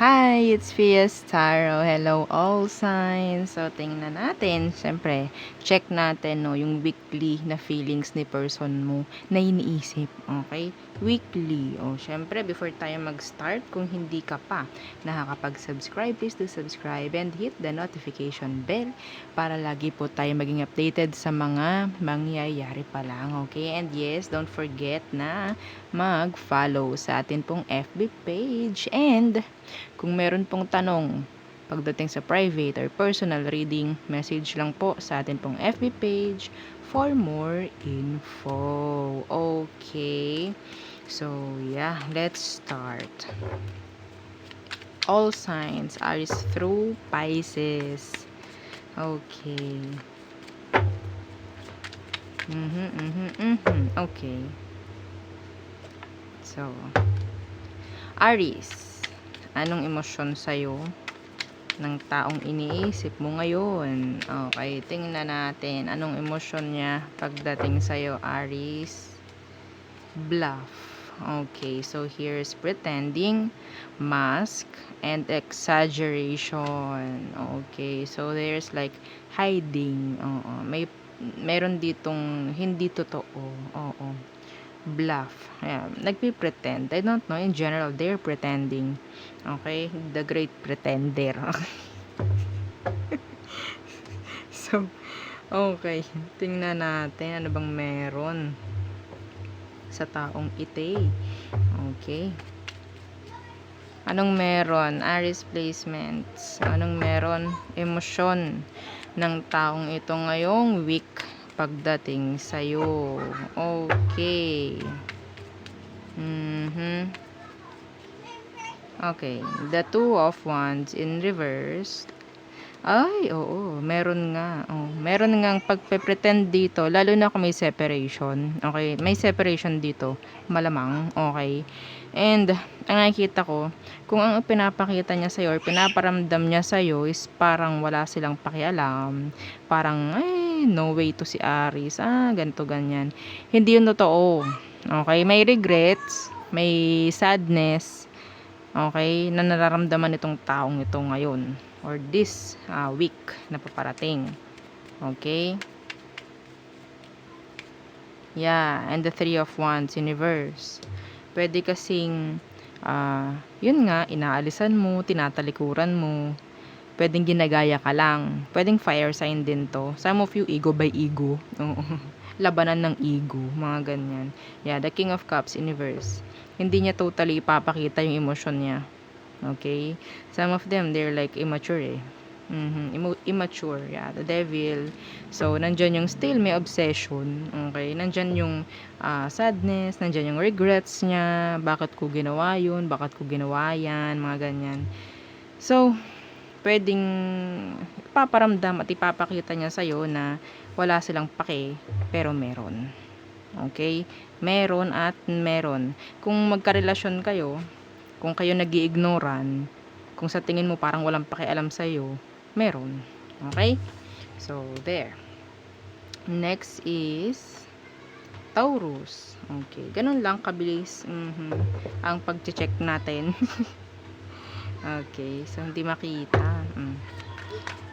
Hi, it's Fias Taro. Hello all signs. So, tingnan natin. Siyempre, check natin no, yung weekly na feelings ni person mo na iniisip. Okay? Weekly. O, siyempre, before tayo mag-start, kung hindi ka pa nakakapag-subscribe, please do subscribe and hit the notification bell para lagi po tayo maging updated sa mga mangyayari pa lang. Okay? And yes, don't forget na mag-follow sa atin pong FB page. And kung meron pong tanong pagdating sa private or personal reading, message lang po sa atin pong FB page for more info. Okay. So, yeah, let's start. All signs Aries through Pisces. Okay. Okay. So, Aries, anong emosyon sa'yo ng taong iniisip mo ngayon? Okay, tingnan natin. Anong emosyon niya pagdating sa'yo, Aries? Bluff. Okay, so here's pretending, mask, and exaggeration. Okay, so there's like hiding. Meron ditong hindi totoo. Oo. Bluff. Ayan. Nagpi-pretend. I don't know. In general, they're pretending. Okay? The great pretender. So, okay. Tingnan natin. Ano bang meron sa taong ite. Okay. Anong meron? Aries placements. Anong meron? Emosyon ng taong ito ngayong week pagdating sa'yo. Okay. Okay. The Two of Wands in reverse. Ay, oo. Meron nga. Oh, meron ngang pagpe-pretend dito. Lalo na kung may separation. Okay. May separation dito. Malamang. Okay. And, ang nakikita ko, kung ang pinapakita niya sa'yo or pinaparamdam niya sa'yo is parang wala silang pakialam. Parang, ay, no way to si Aries. Ganito, ganyan. Hindi yun totoo. Okay. May regrets. May sadness. Okay. Na nararamdaman itong taong ito ngayon or this week na paparating. Okay? Yeah, and the Three of Wands in reverse. Pwede kasing yun nga, inaalisan mo, tinatalikuran mo. Pwedeng ginagaya ka lang. Pwedeng fire sign din to. Some of you, ego by ego. Oo. Labanan ng ego. Mga ganyan. Yeah, the King of Cups in reverse. Hindi niya totally ipapakita yung emosyon niya. Okay? Some of them, they're like immature eh. Immature. Yeah, the devil. So, nandyan yung still may obsession. Okay? Nandyan yung sadness, nandyan yung regrets niya. Bakit ko ginawa yun? Bakit ko ginawa yan? Mga ganyan. So, pwedeng ipaparamdam at ipapakita niya sa'yo na wala silang pake, pero meron. Okay? Meron at meron. Kung magkarelasyon kayo, kung kayo nag-i-ignoran, kung sa tingin mo parang walang pakialam sa'yo, meron. Okay? So, there. Next is Taurus. Okay. Ganun lang kabilis ang pag-check natin. Okay. So, hindi makita.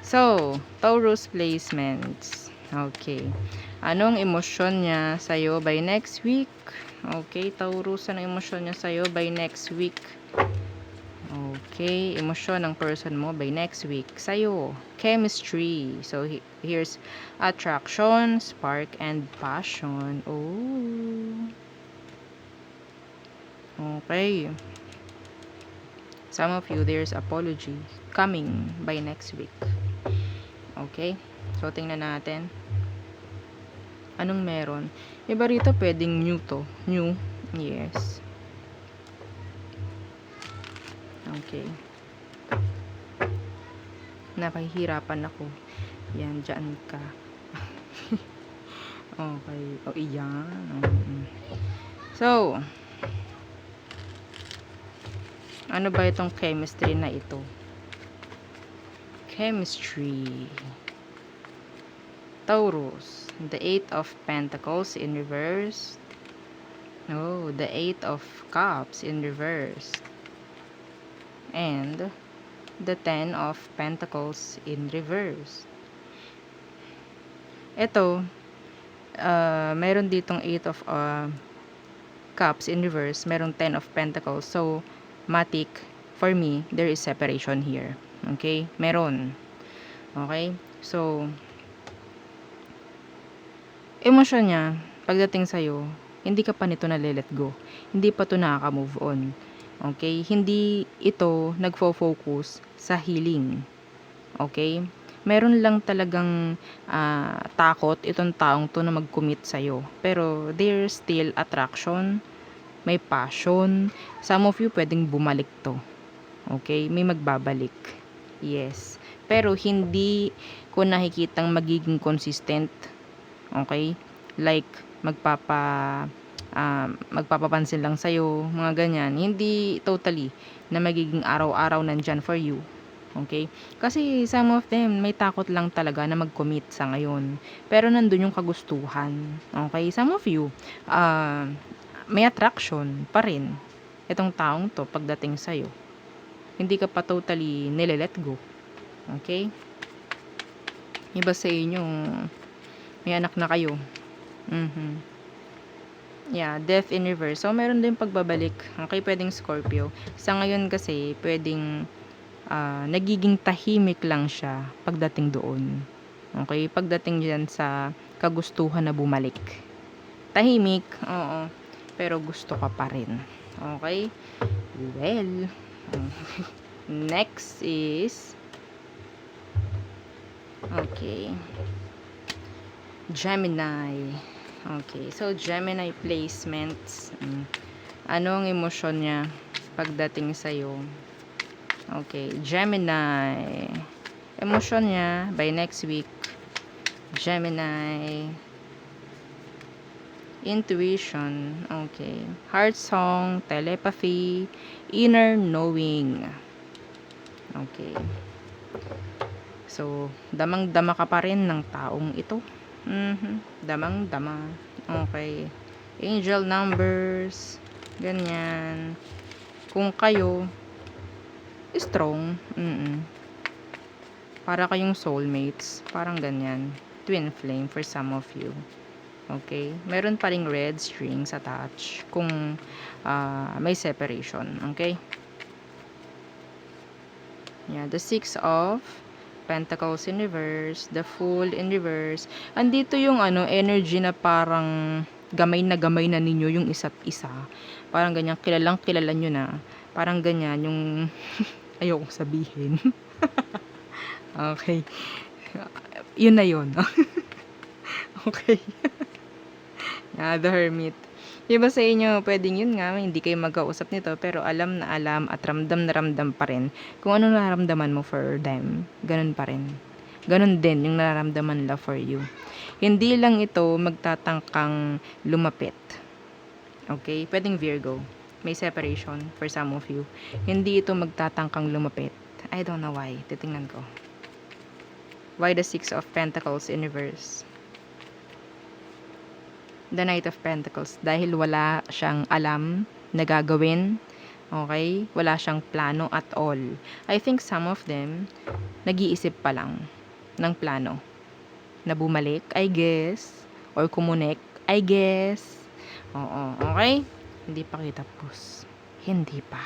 So, Taurus placements. Okay. Anong emosyon niya sa'yo by next week? Okay, Taurus, anong emosyon niya sa'yo by next week? Okay, emosyon ng person mo by next week. Sa'yo, chemistry. So, here's attraction, spark, and passion. Oh. Okay. Some of you, there's apology coming by next week. Okay? So, tingnan natin. Anong meron? Iba rito, pwedeng new to. New. Yes. Okay. Napahihirapan ako. Yan, dyan ka. Okay. O, iyan. So, ano ba itong chemistry na ito? Chemistry. Taurus. The Eight of Pentacles in reverse. Oh, the Eight of Cups in reverse. and the Ten of Pentacles in reverse. Ito, meron ditong Eight of Cups in reverse, merong Ten of Pentacles. So, matik, for me, there is separation here. Okay? Meron. Okay? So, emosyon niya, pagdating sa'yo, hindi ka pa nito nale-let go. Hindi pa to nakaka-move on. Okay? Hindi ito nagfo-focus sa healing. Okay? Meron lang talagang takot itong taong to na mag-commit sa'yo. Pero there's still attraction, may passion. Some of you pwedeng bumalik to. Okay? May magbabalik. Yes. Pero hindi ko nakikitang magiging consistent. Okay? Like, magpapapansin lang sa'yo, mga ganyan. Hindi totally na magiging araw-araw nandyan for you. Okay? Kasi some of them, may takot lang talaga na mag-commit sa ngayon. Pero nandun yung kagustuhan. Okay? Some of you, may attraction pa rin itong taong to pagdating sa'yo. Hindi ka pa totally nile-let go. Okay? Iba sa inyo, may anak na kayo. Yeah, death in reverse. So, meron din pagbabalik. Okay, pwedeng Scorpio. Sa ngayon kasi, pwedeng nagiging tahimik lang siya pagdating doon. Okay, pagdating dyan sa kagustuhan na bumalik. Tahimik, oo. Pero gusto ka pa rin. Okay? Well, next is okay, Gemini. Okay, so Gemini placements. Anong emosyon niya pagdating sa'yo? Okay, Gemini. Emosyon niya by next week. Gemini. Intuition. Okay. Heart song, telepathy, inner knowing. Okay. So, damang-dama ka pa rin ng taong ito. Damang-dama. Okay. Angel numbers. Ganyan. Kung kayo strong, para kayong soulmates, parang ganyan. Twin flame for some of you. Okay? Meron pa ring red strings attached kung may separation. Okay? Yeah, the Six of Pentacles in reverse, the Fool in reverse. Andito yung energy na parang gamay na ninyo yung isa't isa. Parang ganyan, kilalang kilala nyo na. Parang ganyan yung ayokong sabihin. Okay. Yun na yun. Okay. The Hermit. Iba sa inyo, pwedeng yun nga, hindi kayo magkausap nito, pero alam na alam at ramdam na ramdam pa rin kung ano nararamdaman mo for them. Ganun pa rin. Ganun din yung nararamdaman nila for you. Hindi lang ito magtatangkang lumapit. Okay? Pwedeng Virgo. May separation for some of you. Hindi ito magtatangkang lumapit. I don't know why. Titingnan ko. Why the Six of Pentacles in reverse? The Knight of Pentacles. Dahil wala siyang alam na gagawin. Okay? Wala siyang plano at all. I think some of them, nag-iisip pa lang ng plano. Na bumalik, I guess. Or kumunik, I guess. Oo. Okay? Hindi pa kita tapos. Hindi pa.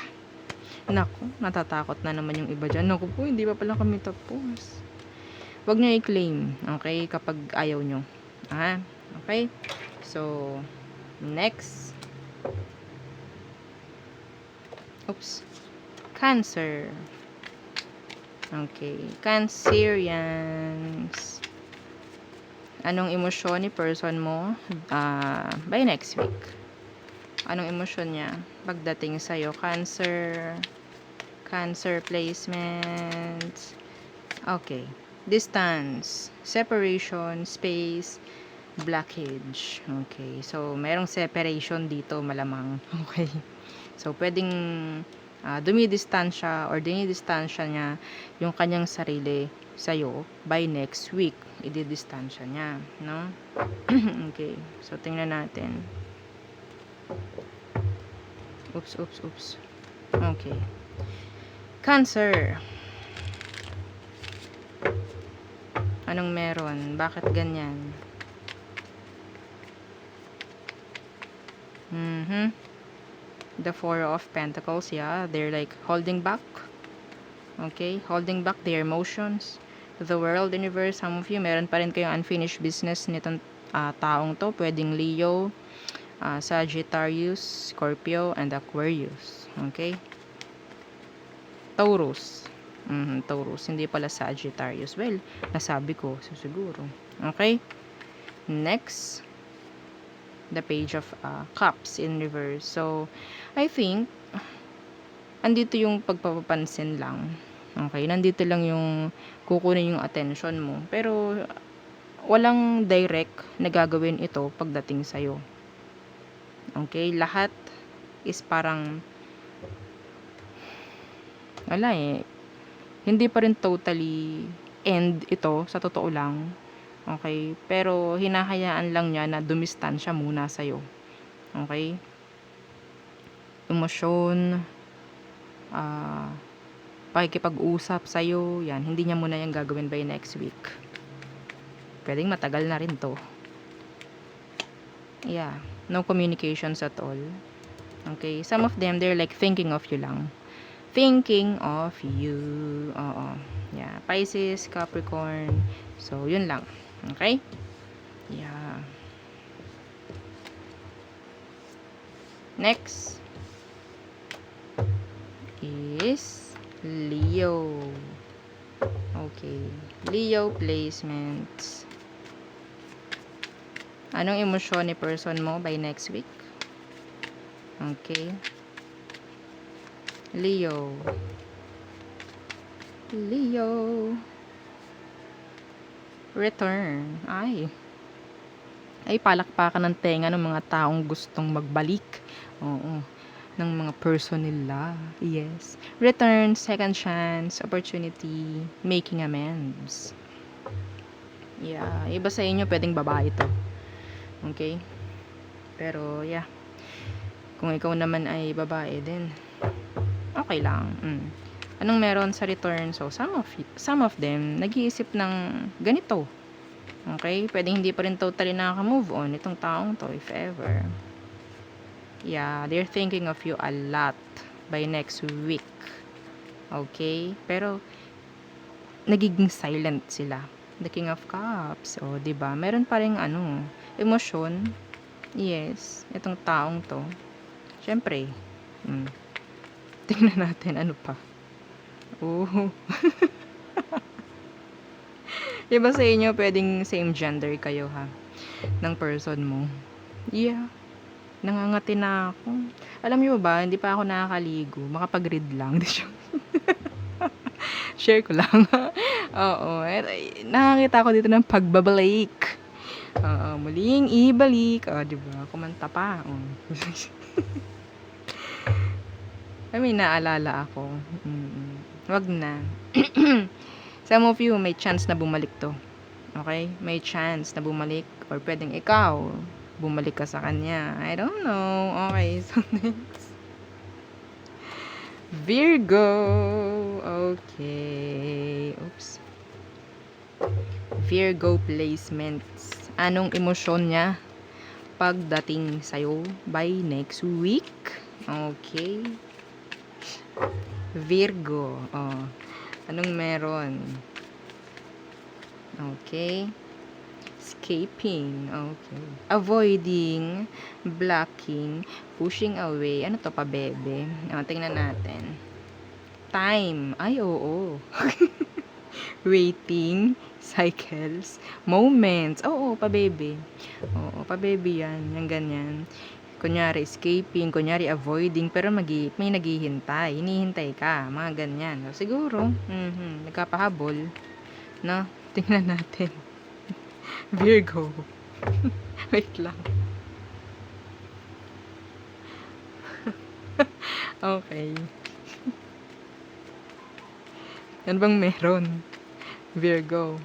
Naku, natatakot na naman yung iba dyan. Naku po, hindi pa pala kami tapos. Huwag nyo i-claim. Okay? Kapag ayaw nyo. Okay? So, next. Oops. Cancer. Okay. Cancerians. Anong emosyon ni person mo by next week? Anong emosyon niya pagdating sa'yo? Cancer. Cancer placements. Okay. Distance. Separation. Space. Blockage. Okay. So, merong separation dito malamang. Okay. So, pwedeng dumidistansya or dinidistansya niya yung kanyang sarili sa'yo by next week. Ididistansya niya. No? Okay. So, tingnan natin. Oops. Okay. Cancer. Anong meron? Bakit ganyan? The Four of Pentacles, yeah. They're like holding back. Okay? Holding back their emotions. The world, universe, some of you, meron pa rin kayong unfinished business nitong taong to. Pwedeng Leo, Sagittarius, Scorpio, and Aquarius. Okay? Taurus. Taurus. Hindi pala Sagittarius. Well, nasabi ko. So, siguro. Okay? Next. The Page of Cups in reverse. So, I think, andito yung pagpapapansin lang. Okay? Nandito lang yung kukunin yung attention mo. Pero, walang direct na gagawin ito pagdating sa'yo. Okay? Lahat is parang, wala eh. Hindi pa rin totally end ito, sa totoo lang. Okay? Pero, hinahayaan lang niya na dumistansya muna sa'yo. Okay? Emosyon, pakikipag-usap sa'yo, yan. Hindi niya muna yung gagawin by next week. Pwedeng matagal na rin to. Yeah. No communications at all. Okay? Some of them, they're like thinking of you lang. Thinking of you. Oo. Yeah. Pisces, Capricorn. So, yun lang. Okay? Yeah. Next is Leo. Okay. Leo placements. Anong emosyon ni person mo by next week? Okay. Leo. Leo. Return. Ay, palakpakan ng tenga ng mga taong gustong magbalik. Oo. Ng mga person nila. Yes. Return, second chance, opportunity, making amends. Yeah. Iba sa inyo, pwedeng babae to. Okay? Pero, yeah. Kung ikaw naman ay babae din, okay lang. Anong meron sa return? So, some of them, nag-iisip ng ganito. Okay? Pwedeng hindi pa rin totally nakaka-move on itong taong to, if ever. Yeah, they're thinking of you a lot by next week. Okay? Pero, nagiging silent sila. The King of Cups. O, diba? Meron pa rin, emosyon. Yes. Itong taong to. Siyempre. Tingnan natin, ano pa. Oh. Iba sa inyo, pwedeng same gender kayo, ha? Ng person mo. Yeah. Nangangati na ako. Alam niyo ba, hindi pa ako nakakaligo. Makapag-read lang. Share ko lang. Oo. Nakakita ko dito ng pagbabalik. Oo. Muling ibalik. O, diba? Kumanta pa. May naalala ako. Wag na. Some of you, may chance na bumalik to. Okay? May chance na bumalik. Or pwedeng ikaw, bumalik ka sa kanya. I don't know. Okay, so next. Virgo. Okay. Oops. Virgo placements. Anong emosyon niya pagdating sa'yo by next week? Okay. Virgo. Oh. Anong meron? Okay. Escaping. Okay. Avoiding, blocking, pushing away. Ano to pa, bebe? Tingnan natin. Time. Ay, oo. Waiting, cycles, moments. Oo, pa, bebe. Oo, pa, bebe yan. Yung ganyan. Kunyari, escaping, kunyari, avoiding, pero may naghihintay. Hinihintay ka. Mga ganyan. So, siguro, nagkapahabol. No? Tingnan natin. Virgo. Wait lang. Okay. Yan bang meron? Virgo.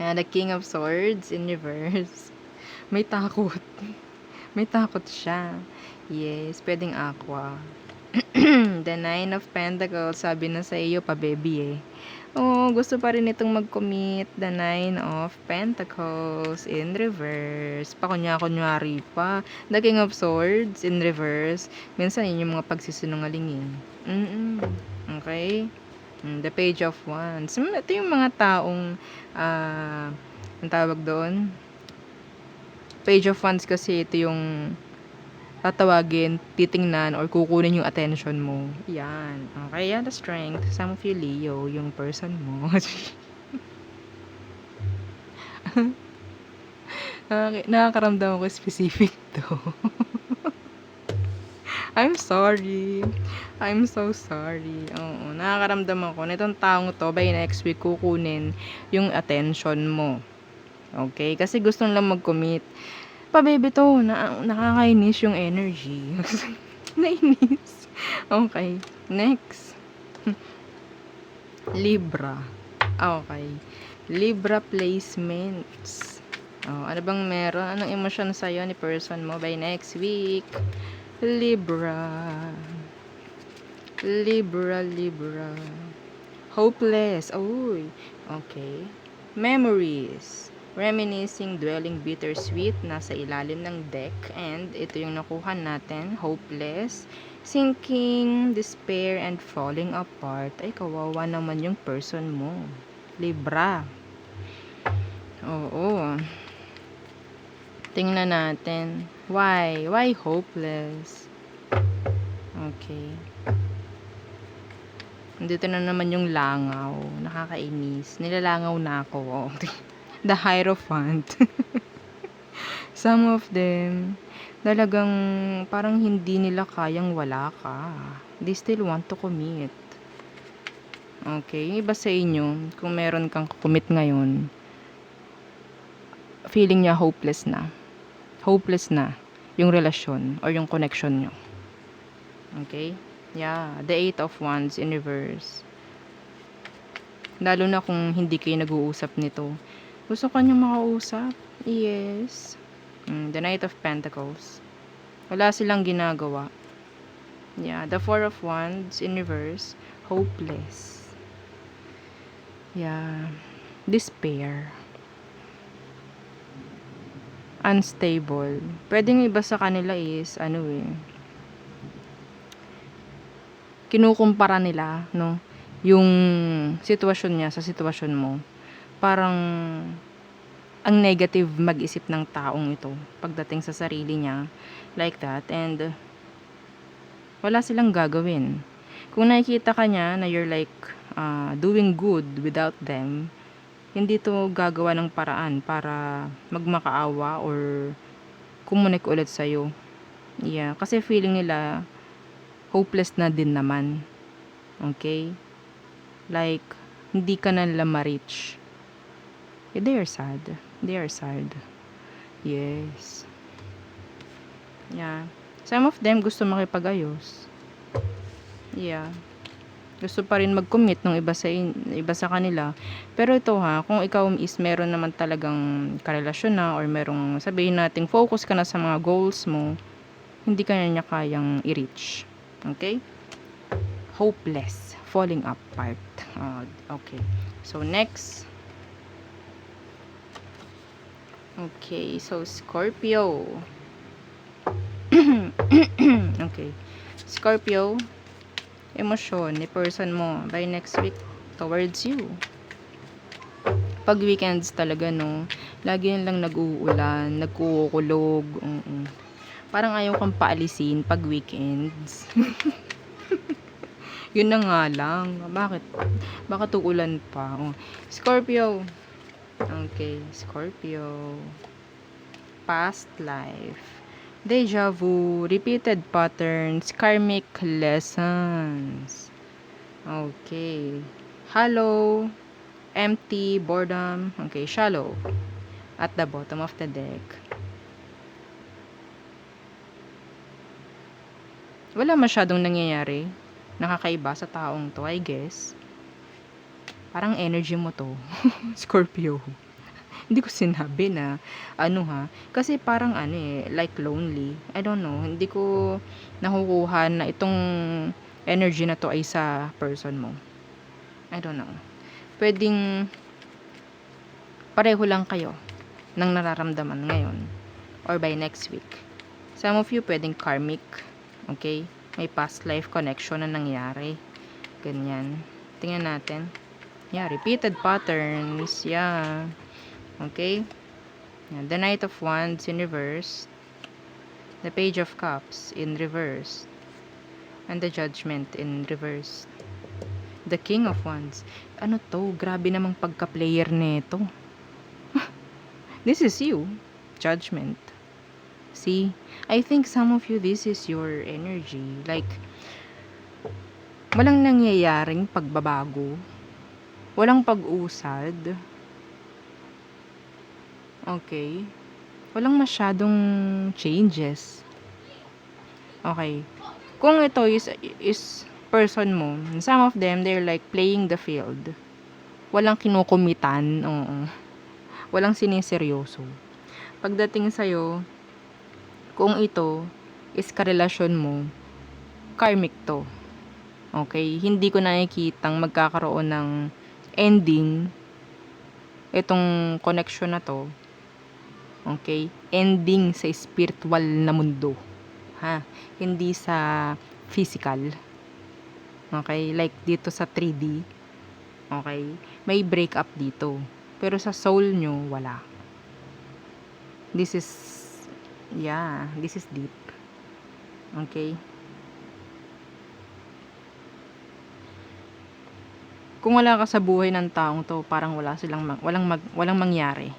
The King of Swords in reverse. May takot. May takot siya. Yes, pwedeng aqua. The Nine of Pentacles, sabi na sa iyo pa baby eh. Oh, gusto pa rin itong mag-commit. The Nine of Pentacles in reverse. Pakunya-kunyari pa. The King of Swords in reverse. Minsan yun yung mga pagsisinungaling eh. Okay? The Page of Wands. Ito yung mga taong ang tawag doon. Page of Wands kasi ito yung tatawagin, titingnan, or kukunin yung attention mo. Yan. Okay, yan the strength. Some of you, Leo, yung person mo. Nakakaramdam ko specific to. I'm sorry. I'm so sorry. Oo, nakakaramdam ako. Nitong taong to, by next week, kukunin yung attention mo. Okay? Kasi gusto lang mag-commit. Pa-baby to, nakakainis yung energy. Nainis. Okay. Next. Libra. Okay. Libra placements. Oh, ano bang meron? Anong emosyon sa'yo ni person mo by next week? Libra. Libra, Libra. Hopeless. Uy. Okay. Memories. Reminiscing, dwelling, bittersweet, nasa ilalim ng deck, and ito yung nakuha natin, hopeless, sinking, despair, and falling apart. Ay, kawawa naman yung person mo. Libra. Oo. Tingnan natin. Why? Why hopeless? Okay. Dito na naman yung langaw. Nakakainis. Nilalangaw na ako. Oh. The Hierophant. Some of them, talagang parang hindi nila kayang wala ka. They still want to commit. Okay, yung iba sa inyo, kung meron kang commit ngayon, feeling niya hopeless na. Hopeless na yung relasyon or yung connection nyo. Okay? Yeah, the Eight of Wands in reverse. Lalo na kung hindi kayo nag-uusap nito. Gusto ka niyang makausap? Yes. The Knight of Pentacles. Wala silang ginagawa. Yeah, the Four of Wands in reverse. Hopeless. Yeah. Despair. Unstable. Pwedeng iba sa kanila is, kinukumpara nila, no? Yung sitwasyon niya sa sitwasyon mo. Parang ang negative mag-isip ng taong ito pagdating sa sarili niya, like that, and wala silang gagawin. Kung nakikita ka niya na you're like doing good without them, hindi to gagawa ng paraan para magmakaawa or kumunik ulit sa'yo. Yeah, kasi feeling nila hopeless na din naman. Okay? Like, hindi ka na nila ma-reach. They are sad. They are sad. Yes. Yeah. Some of them gusto makipag-ayos. Yeah. Gusto pa rin mag-commit ng iba sa kanila. Pero ito kung ikaw is meron naman talagang karelasyon na or merong sabihin nating focus ka na sa mga goals mo, hindi ka na niya kayang i-reach. Okay? Hopeless. Falling apart. Okay. So, next. Okay, so Scorpio. Okay. Scorpio, emosyon ni person mo by next week towards you. Pag weekends talaga, no, lagi lang nag-uulan, nagkukulog. Parang ayaw kang paalisin pag weekends. Yun na nga lang. Bakit uulan pa? Scorpio. Okay, Scorpio. Past life. Deja vu, repeated patterns, karmic lessons. Okay. Hollow, empty, boredom. Okay, shallow. At the bottom of the deck. Wala masyadong nangyayari. Nakakaiba sa taong to, I guess. Parang energy mo to. Scorpio. Hindi ko sinabi na ano ha, kasi parang ano eh, like lonely. I don't know, hindi ko nakukuha na itong energy na to ay sa person mo. I don't know. Pwedeng pareho lang kayo ng nararamdaman ngayon or by next week. Some of you pwedeng karmic, okay? May past life connection na nangyari. Ganyan. Tingnan natin. Yeah, repeated patterns. Yeah. Okay? Yeah, the Knight of Wands in reverse. The Page of Cups in reverse. And the Judgment in reverse. The King of Wands. Ano to? Grabe namang pagka-player nito. This is you. Judgment. See? I think some of you, this is your energy. Like, walang nangyayaring pagbabago. Walang pag-usad. Okay. Walang masyadong changes. Okay. Kung ito is person mo, some of them, they're like playing the field. Walang kinukumitan. Oo. Walang siniseryoso. Pagdating sa'yo, kung ito is karelasyon mo, karmic to. Okay? Hindi ko nakikitang magkakaroon ng ending itong connection na to. Okay? Ending sa spiritual na mundo. Ha? Hindi sa physical. Okay? Like dito sa 3D. Okay? May breakup dito. Pero sa soul nyo, wala. This is deep. Okay? Kung wala ka sa buhay ng taong to, parang walang mangyari.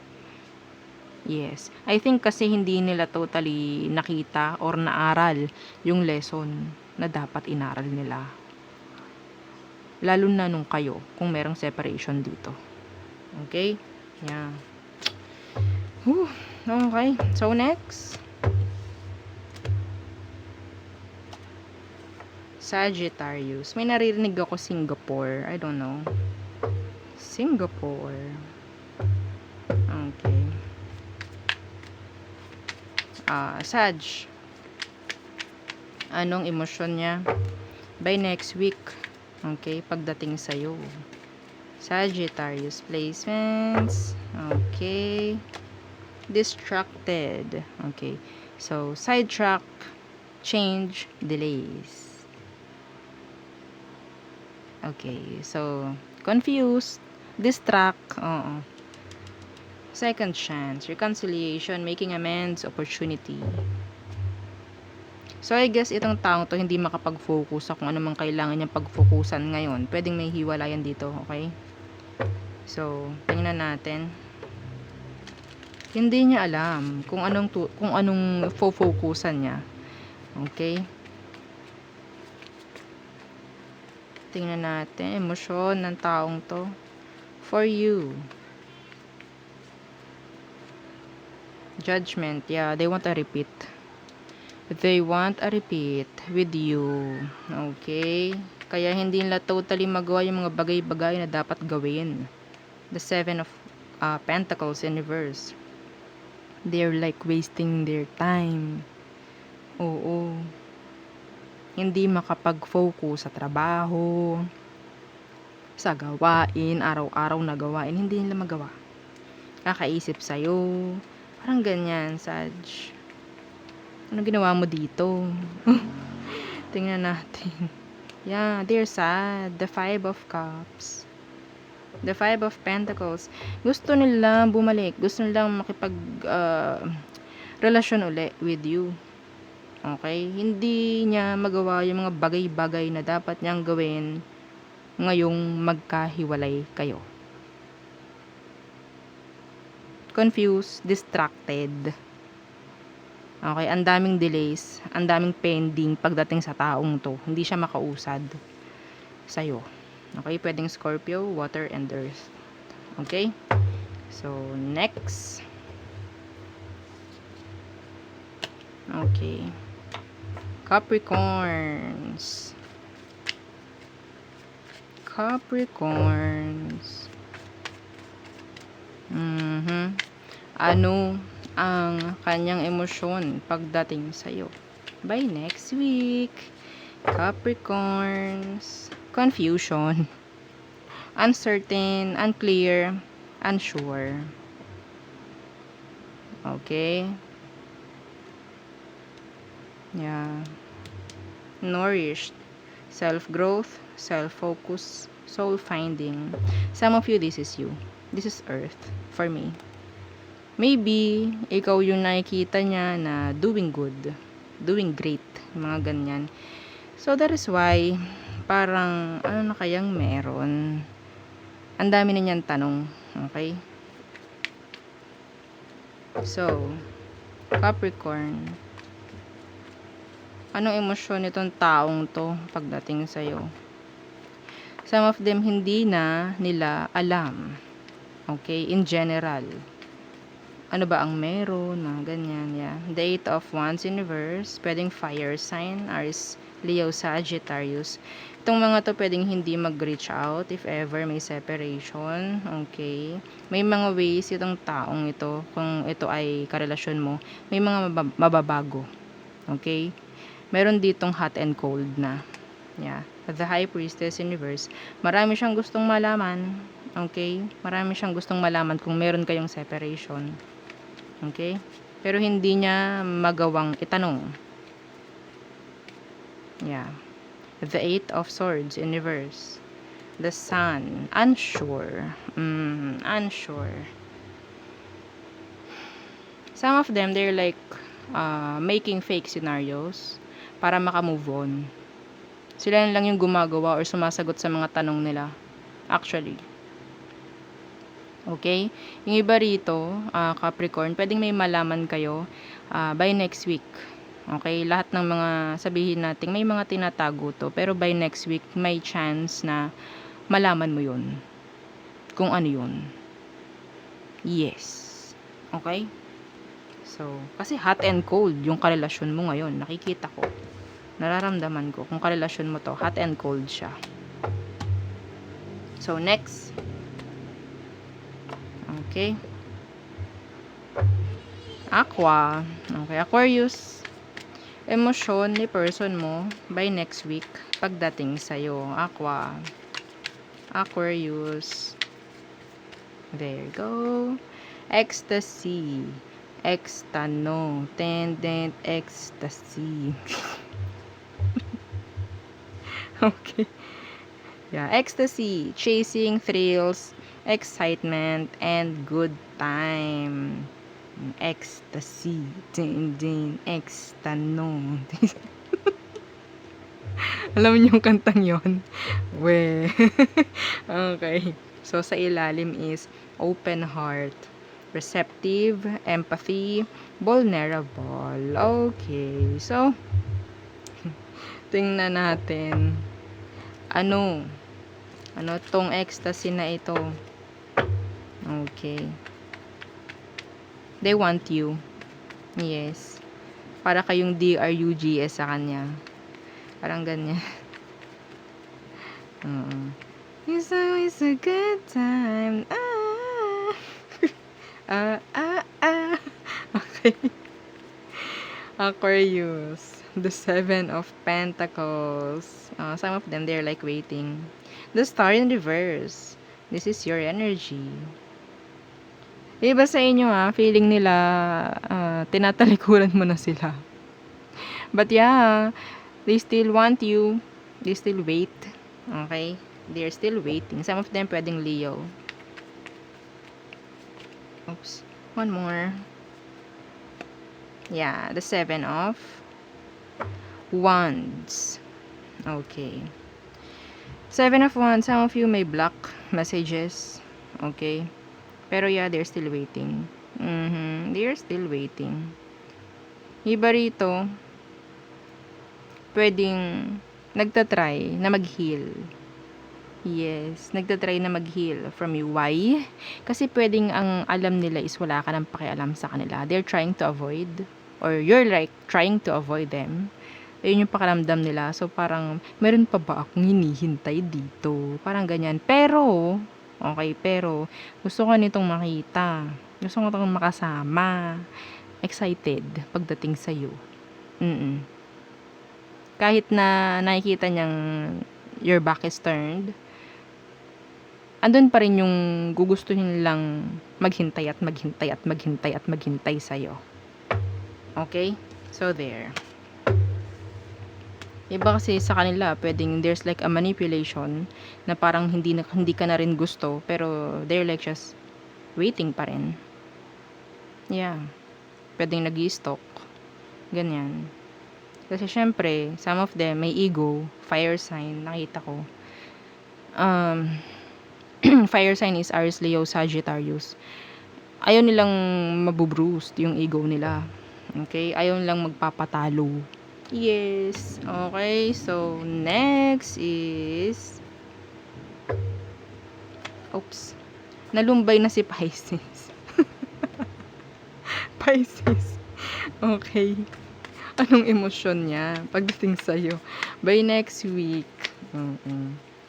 Yes. I think kasi hindi nila totally nakita or naaral yung lesson na dapat inaral nila. Lalo na nung kayo, kung merong separation dito. Okay? Yeah. Whew. Okay. So, next. Sagittarius. May naririnig ako Singapore. I don't know. Singapore. Okay. Sag. Anong emosyon niya? By next week. Okay. Pagdating sa'yo. Sagittarius placements. Okay. Distracted. Okay. So, sidetrack. Change. Delays. Okay, so, confused, distract, second chance, reconciliation, making amends, opportunity. So, I guess itong taong to hindi makapag-focus sa kung ano mang kailangan niyang pag-focusan ngayon. Pwedeng may hiwalayan dito, okay? So, tingnan natin. Hindi niya alam kung anong focusan niya. Okay? Tingnan natin, emosyon ng taong to. For you. Judgment, yeah, they want a repeat. They want a repeat with you. Okay? Kaya hindi nila totally magawa yung mga bagay-bagay na dapat gawin. The Seven of Pentacles in reverse. They're like wasting their time. Oo. Hindi makapag-focus sa trabaho, sa gawain, araw-araw na gawain, hindi nila magawa. Kakaisip sa'yo, parang ganyan, Sag. Ano ginawa mo dito? Tingnan natin. Yeah, they're sad. The Five of Cups. The Five of Pentacles. Gusto nilang bumalik. Gusto nilang makipag relasyon uli with you. Okay? Hindi niya magawa yung mga bagay-bagay na dapat niyang gawin ngayong magkahiwalay kayo. Confused, distracted. Okay? Ang daming delays, ang daming pending pagdating sa taong to. Hindi siya makausad sa'yo. Okay? Pwedeng Scorpio, water, and earth. Okay? So, next. Okay. Capricorns. Capricorns. ano ang kanyang emosyon pagdating sa'yo. By next week, Capricorns, confusion, uncertain, unclear, unsure. Okay? Yeah. Nourished, self-growth, self-focus, soul-finding. Some of you, this is you. This is Earth for me. Maybe, ikaw yung nakikita niya na doing good, doing great, mga ganyan. So, that is why, parang, ano na kayang meron? Ang dami na niyang tanong. Okay? So, Capricorn, anong emosyon nitong taong to pagdating sa'yo? Some of them hindi na nila alam. Okay? In general. Ano ba ang meron? Mga ganyan. Yeah. The Eight of Wands universe. Pwedeng fire sign. Aries, Leo, Sagittarius. Itong mga to pwedeng hindi mag-reach out if ever may separation. Okay? May mga ways itong taong ito, kung ito ay karelasyon mo, may mga mababago. Okay? Meron ditong hot and cold na. Yeah. The High Priestess universe. Marami siyang gustong malaman. Okay? Marami siyang gustong malaman kung meron kayong separation. Okay? Pero hindi niya magawang itanong. Yeah. The Eight of Swords universe. The Sun. Unsure. Unsure. Some of them, they're like making fake scenarios para makamove on. Sila lang yung gumagawa or sumasagot sa mga tanong nila. Actually. Okay? Yung iba rito, Capricorn, pwedeng may malaman kayo by next week. Okay? Lahat ng mga sabihin natin, may mga tinatago to. Pero by next week, may chance na malaman mo yun. Kung ano yun. Yes. Okay? So, kasi hot and cold yung karelasyon mo ngayon. Nakikita ko. Nararamdaman ko kung karelasyon mo to, hot and cold siya. So, next. Okay. Aqua. Okay, Aquarius. Emosyon ni person mo by next week pagdating sa'yo. Aqua. Aquarius. There you go. Ecstasy. Extano. Tendent ecstasy. Okay. Yeah, ecstasy, chasing thrills, excitement, and good time. Ecstasy, din, extano. Alam niyo yung kantang yon? We. Okay. So, sa ilalim is open heart, receptive, empathy, vulnerable. Okay. So, tingnan natin. Ano tong ecstasy na ito? Okay. They want you. Yes. Para kayong DRUGS sa kanya. Parang ganyan. It's always a good time. Okay. Aquarius. The Seven of Pentacles. Some of them, they're like waiting. The Star in reverse. This is your energy. Iba sa inyo feeling nila tinatalikuran mo na sila. But yeah, they still want you. They still wait. Okay? They're still waiting. Some of them pwedeng Leo. Oops. One more. Yeah, the Seven of Wands. Okay. Seven of Wands. Some of you may block messages. Okay. Pero yeah, they're still waiting. They're still waiting. Iba rito, pwedeng nagtatry na mag-heal. Yes, nagtatry na mag-heal from you. Why? Kasi pwedeng ang alam nila is wala ka ng pakialam sa kanila. They're trying to avoid, or you're like trying to avoid them. Ayun yung pakiramdam nila. So parang, meron pa ba akong hinihintay dito? Parang ganyan. Pero, okay, pero gusto ko nitong makita Gusto ko kang makasama. Excited pagdating sa'yo. Kahit na nakikita niyang your back is turned, andun pa rin yung gugustuhin lang maghintay at maghintay at maghintay at maghintay sa'yo. Okay? So, there. Iba kasi sa kanila, pwedeng there's like a manipulation na parang hindi ka na rin gusto, pero they're like just waiting pa rin. Yeah. Pwedeng nag-i-stalk. Ganyan. Kasi syempre, some of them may ego, fire sign, nakita ko. Fire sign is Aries, Leo, Sagittarius. Ayaw nilang mabubruce yung ego nila. Okay? Ayaw nilang magpapatalo. Yes. Okay. So, next is nalumbay na si Pisces. Pisces. Okay. Anong emosyon niya pagdating sa'yo? By next week.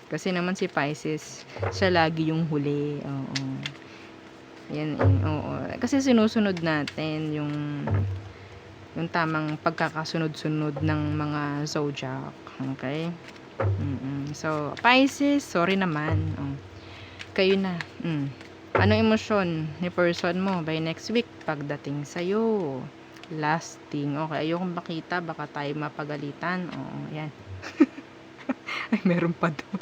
Kasi naman si Pisces, siya lagi yung huli. Yan oo. Kasi sinusunod natin yung tamang pagkakasunod-sunod ng mga zodiac. Okay? So, Pisces, sorry naman. Kayo na. Anong emosyon ni person mo by next week pagdating sa'yo? Lasting. Okay, ayokong makita. Baka tayo mapagalitan. Yan. Ay, meron pa doon.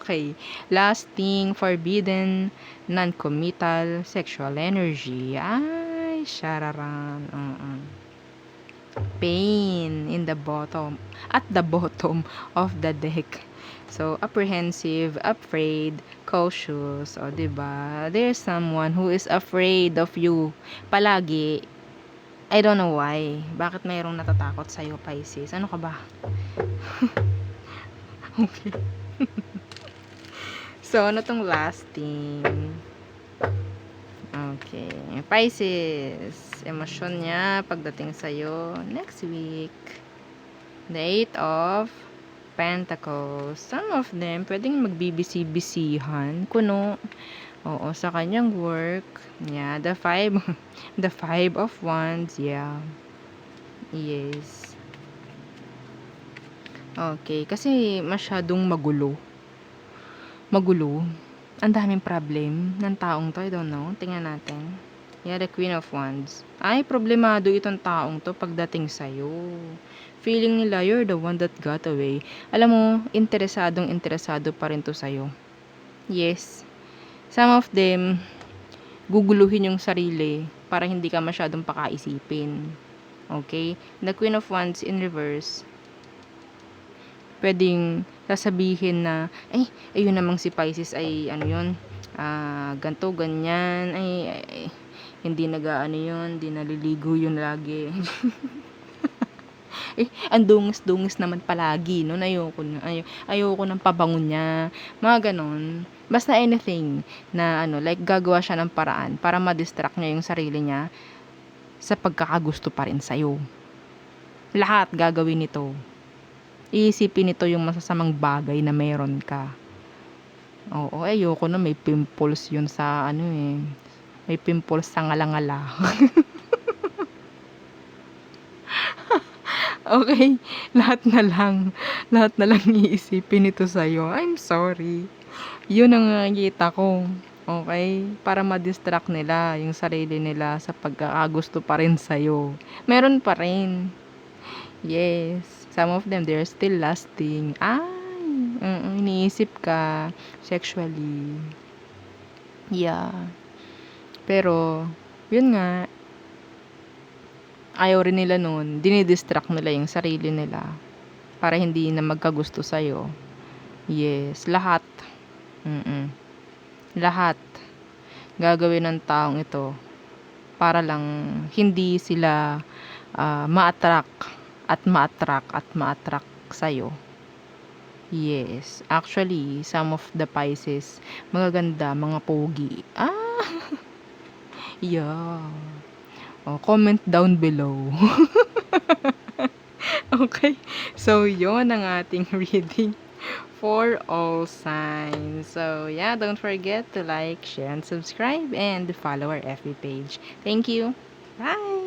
Okay. Lasting, forbidden, non-committal, sexual energy. Ay, shararan. Pain in the bottom. At the bottom of the deck. So, apprehensive, afraid, cautious. O, diba? There's someone who is afraid of you. Palagi. I don't know why. Bakit mayroong natatakot sa'yo, Pisces? Ano ka ba? Okay. So, ano tong lasting? Okay. Pisces. Emosyon niya pagdating sa'yo next week. The 8 of Pentacles. Some of them, pwedeng magbibisi-bisihan. Kuno. Oo, sa kanyang work. Yeah, the 5 of Wands. Yeah. Yes. Okay, kasi masyadong magulo. Ang daming problem ng taong to. I don't know. Tingnan natin. Yeah, the Queen of Wands. Ay, problemado itong taong to pagdating sa'yo. Feeling nila, you're the one that got away. Alam mo, interesado pa rin to sa'yo. Yes. Some of them, guguluhin yung sarili para hindi ka masyadong pakaisipin. Okay? The Queen of Wands in reverse, pwedeng sasabihin na, ayun namang si Pisces ay, ganto, ganyan, hindi yun, hindi naliligo yun lagi. Ang dungis naman palagi, no? Ayoko ng pabango niya. Mga ganon. Basta anything na, like, gagawa siya ng paraan para ma-distract niya yung sarili niya sa pagkakagusto pa rin sa'yo. Lahat gagawin nito. Iisipin nito yung masasamang bagay na meron ka. Oo, ayoko na may pimples yun sa, may pimples sa ngala-ngala. Okay, lahat na lang iisipin nito sa'yo. I'm sorry. Yun ang nakikita ko. Okay? Para ma-distract nila yung sarili nila sa pagkakagusto pa rin sa'yo. Meron pa rin. Yes. Some of them, they're still lasting. Iniisip ka sexually. Yeah. Pero, yun nga, ayaw rin nila nun, dinidistract nila yung sarili nila para hindi na magkagusto sa'yo. Yes, lahat. Lahat gagawin ng taong ito para lang hindi sila ma-attract sa'yo. Yes, actually, some of the Pisces, magaganda, mga pogi. Yeah. Comment down below. Okay. So, yon ang ating reading for all signs. So, yeah, don't forget to like, share, and subscribe, and follow our FB page. Thank you. Bye!